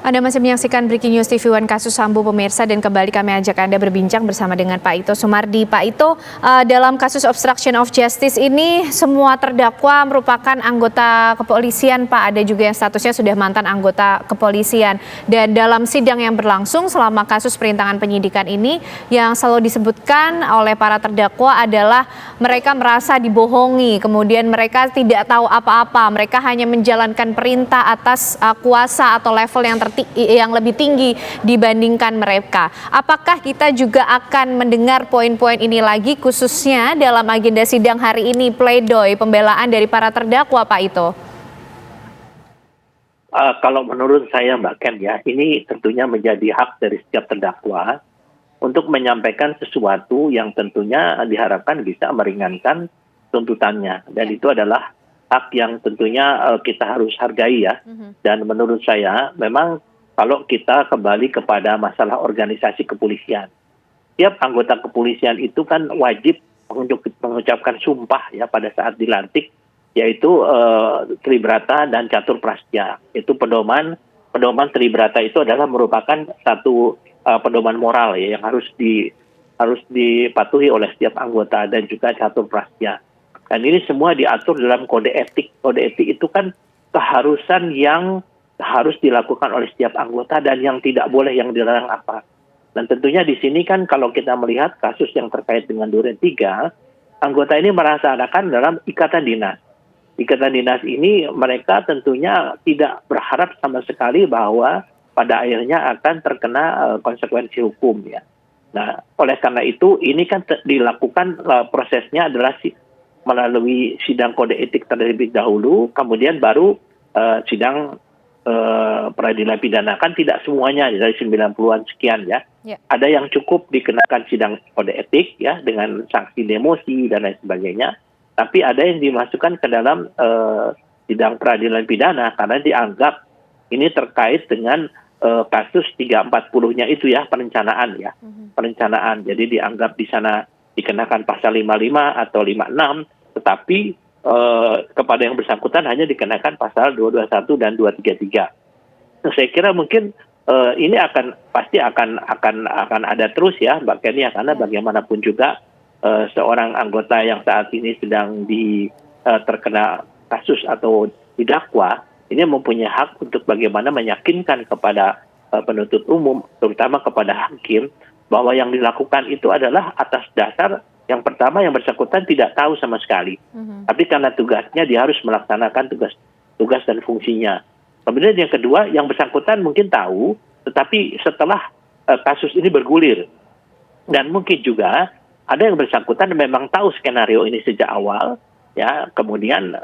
Anda masih menyaksikan Breaking News TV One Kasus Sambo pemirsa, dan kembali kami ajak Anda berbincang bersama dengan Pak Ito Sumardi. Pak Ito, dalam kasus obstruction of justice ini semua terdakwa merupakan anggota kepolisian, Pak. Ada juga yang statusnya sudah mantan anggota kepolisian. Dan dalam sidang yang berlangsung selama kasus perintangan penyidikan ini, yang selalu disebutkan oleh para terdakwa adalah mereka merasa dibohongi, kemudian mereka tidak tahu apa-apa, mereka hanya menjalankan perintah atas kuasa atau level yang lebih tinggi dibandingkan mereka. Apakah kita juga akan mendengar poin-poin ini lagi, khususnya dalam agenda sidang hari ini, pledoi pembelaan dari para terdakwa, Pak Ito? Kalau menurut saya, Mbak Ken, ya, ini tentunya menjadi hak dari setiap terdakwa untuk menyampaikan sesuatu yang tentunya diharapkan bisa meringankan tuntutannya. Dan itu adalah hak yang tentunya kita harus hargai, ya. Dan menurut saya memang kalau kita kembali kepada masalah organisasi kepolisian, tiap anggota kepolisian itu kan wajib mengucapkan sumpah, ya, pada saat dilantik, yaitu Tribrata dan Catur Prastya. Itu pedoman Tribrata itu adalah merupakan satu pedoman moral, ya, yang harus dipatuhi oleh setiap anggota, dan juga Catur Prastya. Dan ini semua diatur dalam kode etik. Kode etik itu kan keharusan yang harus dilakukan oleh setiap anggota dan yang tidak boleh, yang dilarang apa. Dan tentunya di sini kan kalau kita melihat kasus yang terkait dengan Duren 3, anggota ini merasakan dalam ikatan dinas. Ikatan dinas ini mereka tentunya tidak berharap sama sekali bahwa pada akhirnya akan terkena konsekuensi hukum, ya. Nah, oleh karena itu ini kan dilakukan prosesnya adalah melalui sidang kode etik terlebih dahulu, kemudian baru sidang peradilan pidana. Kan tidak semuanya dari 90-an sekian, ya. Ada yang cukup dikenakan sidang kode etik, ya, dengan sanksi demosi dan lain sebagainya. Tapi ada yang dimasukkan ke dalam sidang peradilan pidana karena dianggap ini terkait dengan kasus 340-nya itu, ya, perencanaan, ya. Perencanaan. Jadi dianggap di sana dikenakan pasal 55 atau 56, tetapi kepada yang bersangkutan hanya dikenakan pasal 221 dan 233. Nah, saya kira mungkin ini pasti akan ada terus, ya, Mbak Ken, ya, karena bagaimanapun juga seorang anggota yang saat ini sedang terkena kasus atau didakwa, ini mempunyai hak untuk bagaimana meyakinkan kepada penuntut umum, terutama kepada hakim, bahwa yang dilakukan itu adalah atas dasar yang pertama yang bersangkutan tidak tahu sama sekali. Tapi karena tugasnya dia harus melaksanakan tugas dan fungsinya. Kemudian yang kedua, yang bersangkutan mungkin tahu, tetapi setelah kasus ini bergulir. Dan mungkin juga ada yang bersangkutan memang tahu skenario ini sejak awal, ya, kemudian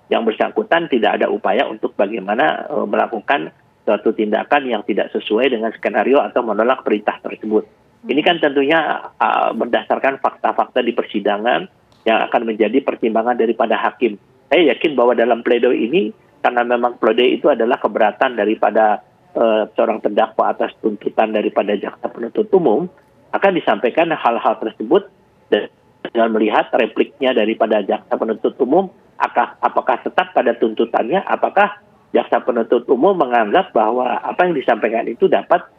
yang bersangkutan tidak ada upaya untuk bagaimana melakukan suatu tindakan yang tidak sesuai dengan skenario atau menolak perintah tersebut. Ini kan tentunya berdasarkan fakta-fakta di persidangan yang akan menjadi pertimbangan daripada hakim. Saya yakin bahwa dalam pledoi ini, karena memang pledoi itu adalah keberatan daripada seorang terdakwa atas tuntutan daripada jaksa penuntut umum, akan disampaikan hal-hal tersebut dan dengan melihat repliknya daripada jaksa penuntut umum, apakah tetap pada tuntutannya, apakah jaksa penuntut umum menganggap bahwa apa yang disampaikan itu dapat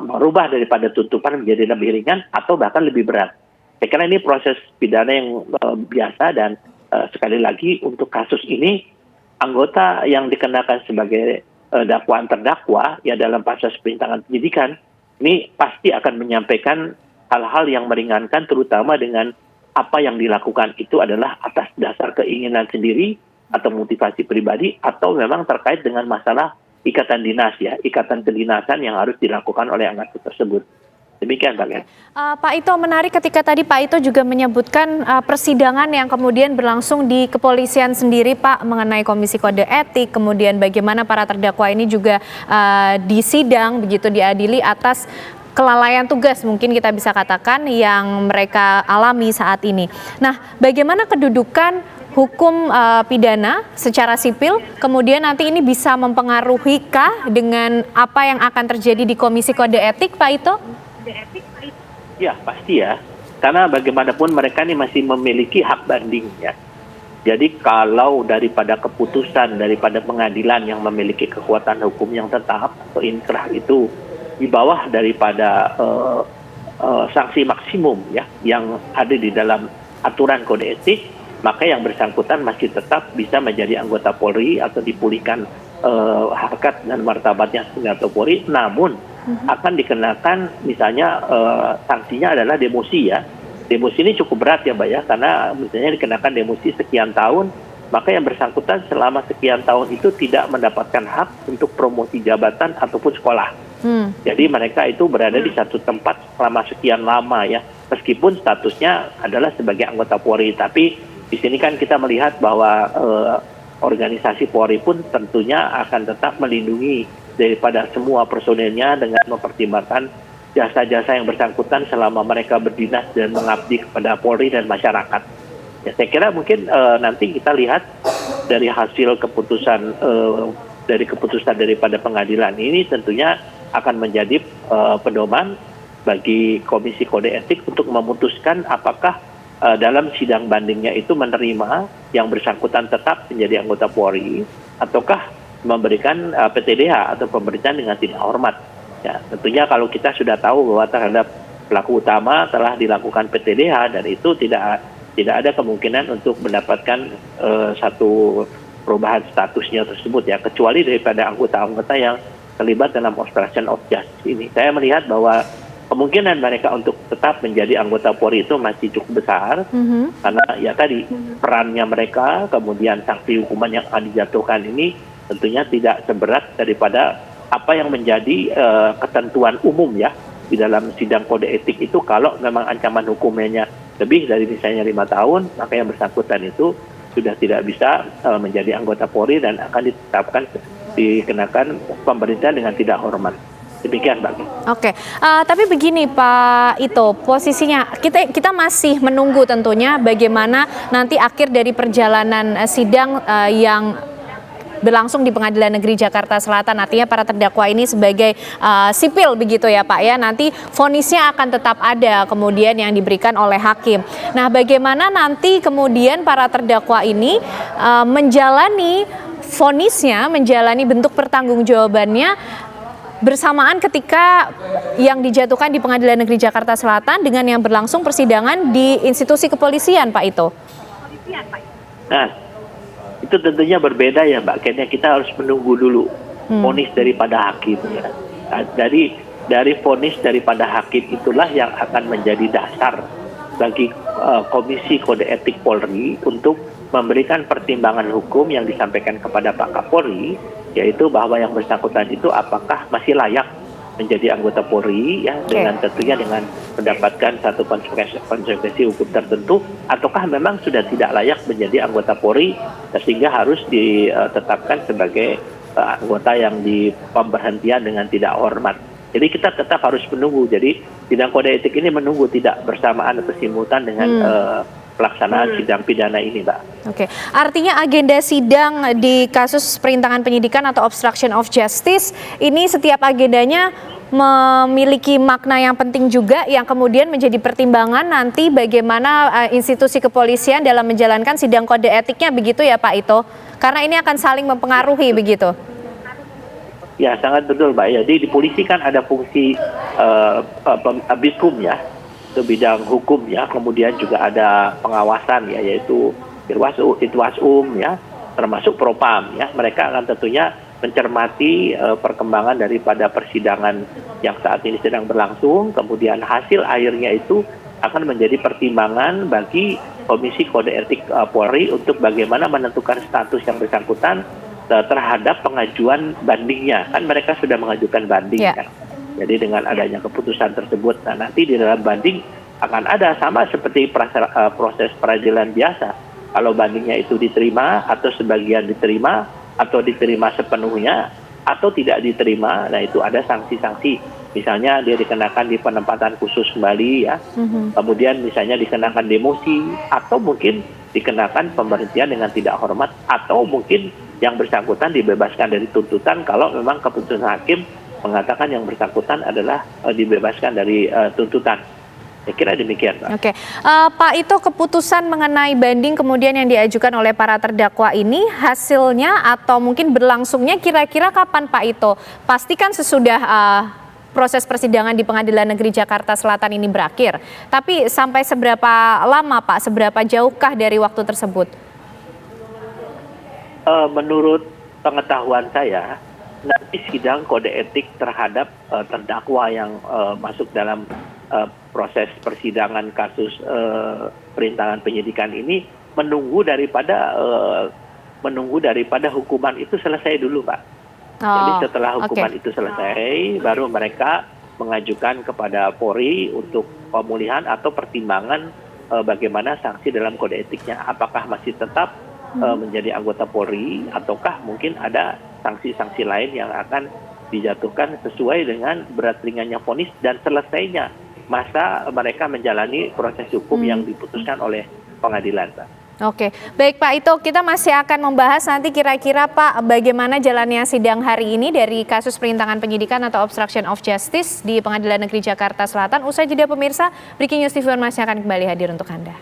merubah daripada tuntutan menjadi lebih ringan atau bahkan lebih berat. Saya kira ini proses pidana yang biasa, dan sekali lagi untuk kasus ini, anggota yang dikenakan sebagai dakwaan terdakwa, ya, dalam proses perintangan penyidikan, ini pasti akan menyampaikan hal-hal yang meringankan, terutama dengan apa yang dilakukan itu adalah atas dasar keinginan sendiri atau motivasi pribadi, atau memang terkait dengan masalah ikatan dinas, ya, ikatan kedinasan yang harus dilakukan oleh anggota tersebut. Demikian, Pak Ken. Pak Ito, menarik ketika tadi Pak Ito juga menyebutkan persidangan yang kemudian berlangsung di kepolisian sendiri, Pak, mengenai komisi kode etik, kemudian bagaimana para terdakwa ini juga disidang, begitu diadili atas kelalaian tugas, mungkin kita bisa katakan, yang mereka alami saat ini. Nah, bagaimana kedudukan hukum pidana secara sipil, kemudian nanti ini bisa mempengaruhi kah dengan apa yang akan terjadi di komisi kode etik, Pak Ito? Ya, pasti, ya. Karena bagaimanapun mereka ini masih memiliki hak banding, ya. Jadi kalau daripada keputusan daripada pengadilan yang memiliki kekuatan hukum yang tetap atau inkrah itu di bawah daripada sanksi maksimum ya yang ada di dalam aturan kode etik, maka yang bersangkutan masih tetap bisa menjadi anggota Polri atau dipulihkan harkat dan martabatnya sebagai anggota Polri, namun akan dikenakan misalnya sanksinya adalah demosi ya. Demosi ini cukup berat ya Mbak ya, karena misalnya dikenakan demosi sekian tahun, maka yang bersangkutan selama sekian tahun itu tidak mendapatkan hak untuk promosi jabatan ataupun sekolah. Jadi mereka itu berada di satu tempat selama sekian lama ya, meskipun statusnya adalah sebagai anggota Polri. Tapi di sini kan kita melihat bahwa organisasi Polri pun tentunya akan tetap melindungi daripada semua personelnya dengan mempertimbangkan jasa-jasa yang bersangkutan selama mereka berdinas dan mengabdi kepada Polri dan masyarakat. Ya, saya kira mungkin nanti kita lihat dari hasil keputusan daripada pengadilan ini tentunya akan menjadi pedoman bagi Komisi Kode Etik untuk memutuskan apakah dalam sidang bandingnya itu menerima yang bersangkutan tetap menjadi anggota Polri ataukah memberikan PTDH atau pemberitaan dengan tidak hormat. Ya, tentunya kalau kita sudah tahu bahwa terhadap pelaku utama telah dilakukan PTDH dan itu tidak ada kemungkinan untuk mendapatkan satu perubahan statusnya tersebut ya, kecuali daripada anggota-anggota yang terlibat dalam obstruction of justice ini. Saya melihat bahwa kemungkinan mereka untuk tetap menjadi anggota Polri itu masih cukup besar karena ya tadi perannya mereka, kemudian sanksi hukuman yang akan dijatuhkan ini tentunya tidak seberat daripada apa yang menjadi ketentuan umum ya di dalam sidang kode etik itu. Kalau memang ancaman hukumnya lebih dari misalnya 5 tahun, maka yang bersangkutan itu sudah tidak bisa menjadi anggota Polri dan akan ditetapkan dikenakan pemberhentian dengan tidak hormat. Demikian Mbak. Oke, tapi begini Pak Ito, posisinya kita masih menunggu tentunya bagaimana nanti akhir dari perjalanan sidang yang berlangsung di Pengadilan Negeri Jakarta Selatan. Artinya para terdakwa ini sebagai sipil begitu ya Pak ya, nanti vonisnya akan tetap ada kemudian yang diberikan oleh hakim. Nah, bagaimana nanti kemudian para terdakwa ini menjalani vonisnya, menjalani bentuk pertanggungjawabannya bersamaan ketika yang dijatuhkan di Pengadilan Negeri Jakarta Selatan dengan yang berlangsung persidangan di institusi kepolisian Pak Ito? Nah, itu tentunya berbeda ya Mbak. Kayaknya kita harus menunggu dulu vonis daripada hakim ya. Nah, dari vonis daripada hakim itulah yang akan menjadi dasar bagi Komisi Kode Etik Polri untuk memberikan pertimbangan hukum yang disampaikan kepada Pak Kapolri, yaitu bahwa yang bersangkutan itu apakah masih layak menjadi anggota Polri ya, dengan tentunya dengan mendapatkan satu konsekuensi hukum tertentu, ataukah memang sudah tidak layak menjadi anggota Polri sehingga harus ditetapkan sebagai anggota yang di pemberhentian dengan tidak hormat. Jadi kita tetap harus menunggu. Jadi sidang kode etik ini menunggu tidak bersamaan atau simultan dengan pelaksanaan sidang pidana ini, Mbak. Oke, artinya agenda sidang di kasus perintangan penyidikan atau obstruction of justice ini setiap agendanya memiliki makna yang penting juga yang kemudian menjadi pertimbangan nanti bagaimana institusi kepolisian dalam menjalankan sidang kode etiknya, begitu ya Pak Ito? Karena ini akan saling mempengaruhi begitu. Ya, sangat betul, Mbak. Jadi di polisi kan ada fungsi Biskum ya, itu bidang hukum ya, kemudian juga ada pengawasan ya, yaitu Itwasum ya, termasuk Propam ya. Mereka akan tentunya mencermati perkembangan daripada persidangan yang saat ini sedang berlangsung, kemudian hasil akhirnya itu akan menjadi pertimbangan bagi Komisi Kode Etik Polri untuk bagaimana menentukan status yang bersangkutan terhadap pengajuan bandingnya. Kan mereka sudah mengajukan banding kan. Jadi dengan adanya keputusan tersebut, nah nanti di dalam banding akan ada sama seperti proses peradilan biasa. Kalau bandingnya itu diterima atau sebagian diterima atau diterima sepenuhnya atau tidak diterima, nah itu ada sanksi-sanksi. Misalnya dia dikenakan di penempatan khusus kembali ya, kemudian misalnya dikenakan demosi atau mungkin dikenakan pemberhentian dengan tidak hormat, atau mungkin yang bersangkutan dibebaskan dari tuntutan kalau memang keputusan hakim mengatakan yang bersangkutan adalah dibebaskan dari tuntutan. Saya kira demikian, Pak. Oke, Pak Ito, keputusan mengenai banding kemudian yang diajukan oleh para terdakwa ini hasilnya atau mungkin berlangsungnya kira-kira kapan, Pak Ito? Pastikan sesudah proses persidangan di Pengadilan Negeri Jakarta Selatan ini berakhir. Tapi sampai seberapa lama, Pak? Seberapa jauhkah dari waktu tersebut? Menurut pengetahuan saya, nanti sidang kode etik terhadap terdakwa yang masuk dalam proses persidangan kasus perintangan penyidikan ini menunggu daripada hukuman itu selesai dulu, Pak. Jadi setelah hukuman itu selesai, baru mereka mengajukan kepada Polri untuk pemulihan atau pertimbangan bagaimana sanksi dalam kode etiknya. Apakah masih tetap menjadi anggota Polri ataukah mungkin ada sanksi-sanksi lain yang akan dijatuhkan sesuai dengan berat ringannya vonis dan selesainya masa mereka menjalani proses hukum yang diputuskan oleh pengadilan, Pak. Oke, baik Pak Ito, kita masih akan membahas nanti kira-kira Pak bagaimana jalannya sidang hari ini dari kasus perintangan penyidikan atau obstruction of justice di Pengadilan Negeri Jakarta Selatan. Usai jeda pemirsa, Breaking News TV One masih akan kembali hadir untuk Anda.